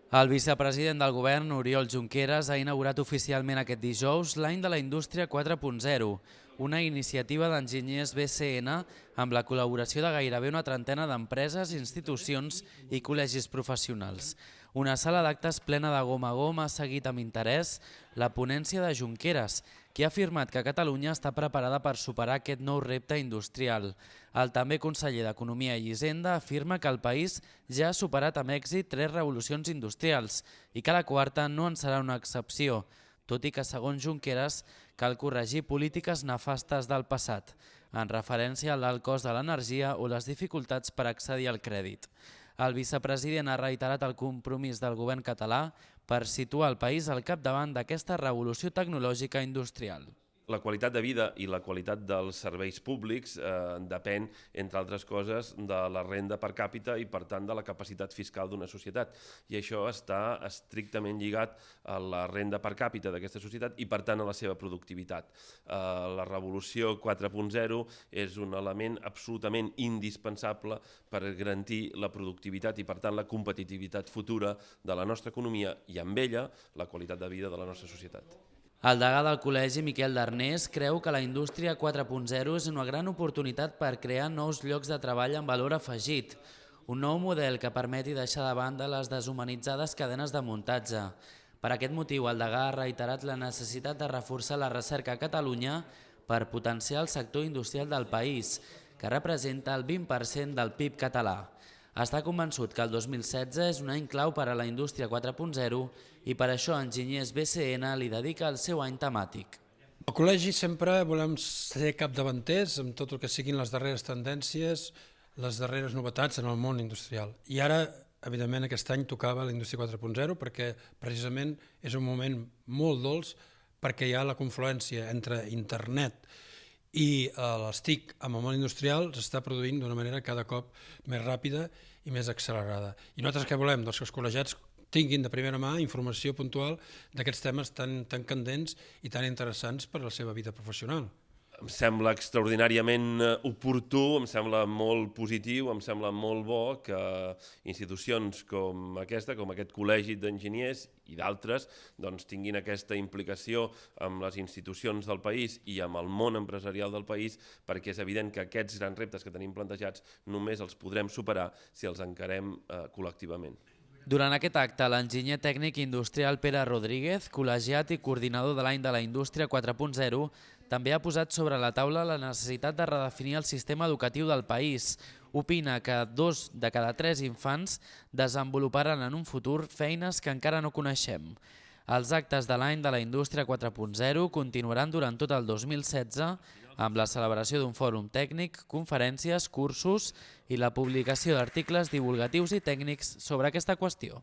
El vicepresident del govern, Oriol Junqueras, ha inaugurat oficialment aquest dijous l'any de la Indústria 4.0, una iniciativa d'enginyers BCN amb la col·laboració de gairebé una trentena d'empreses, institucions i col·legis professionals. Una sala d'actes plena de gom a gom ha seguit amb interès la ponència de Junqueras, qui ha afirmat que Catalunya està preparada per superar aquest nou repte industrial. El també conseller d'Economia i Hisenda afirma que el país ja ha superat amb èxit 3 revolucions industrials i que la quarta no en serà una excepció, tot i que, segons Junqueras, cal corregir polítiques nefastes del passat, en referència a l'alt cost de l'energia o les dificultats per accedir al crèdit. El vicepresident ha reiterat el compromís del govern català per situar el país al capdavant d'aquesta revolució tecnològica industrial. La qualitat de vida i la qualitat dels serveis públics depèn, entre altres coses, de la renda per càpita i, per tant, de la capacitat fiscal d'una societat. I això està estrictament lligat a la renda per càpita d'aquesta societat i, per tant, a la seva productivitat. La revolució 4.0 és un element absolutament indispensable per garantir la productivitat i, per tant, la competitivitat futura de la nostra economia i, amb ella, la qualitat de vida de la nostra societat. El degà del col·legi, Miquel Darnés, creu que la Indústria 4.0 és una gran oportunitat per crear nous llocs de treball amb valor afegit, un nou model que permeti deixar de banda les deshumanitzades cadenes de muntatge. Per aquest motiu, el degà ha reiterat la necessitat de reforçar la recerca a Catalunya per potenciar el sector industrial del país, que representa el 20% del PIB català. Està convençut que el 2016 és un any clau per a la Indústria 4.0 i per això Enginyers BCN li dedica el seu any temàtic. Al col·legi sempre volem ser capdavanters amb tot el que siguin les darreres tendències, les darreres novetats en el món industrial. I ara, evidentment, aquest any tocava la Indústria 4.0 perquè precisament és un moment molt dolç perquè hi ha la confluència entre internet i les TIC amb el món industrial s'està produint d'una manera cada cop més ràpida i més accelerada. I nosaltres què volem? Doncs que els col·legiats tinguin de primera mà informació puntual d'aquests temes tan candents i tan interessants per a la seva vida professional. Em sembla extraordinàriament oportú, em sembla molt positiu, em sembla molt bo que institucions com aquesta, com aquest col·legi d'enginyers i d'altres, tinguin aquesta implicació amb les institucions del país i amb el món empresarial del país, perquè és evident que aquests grans reptes que tenim plantejats només els podrem superar si els encarem col·lectivament. Durant aquest acte, l'enginyer tècnic industrial Pere Rodríguez, col·legiat i coordinador de l'any de la Indústria 4.0, també ha posat sobre la taula la necessitat de redefinir el sistema educatiu del país. Opina que 2 de cada 3 infants desenvoluparan en un futur feines que encara no coneixem. Els actes de l'any de la Indústria 4.0 continuaran durant tot el 2016 amb la celebració d'un fòrum tècnic, conferències, cursos i la publicació d'articles divulgatius i tècnics sobre aquesta qüestió.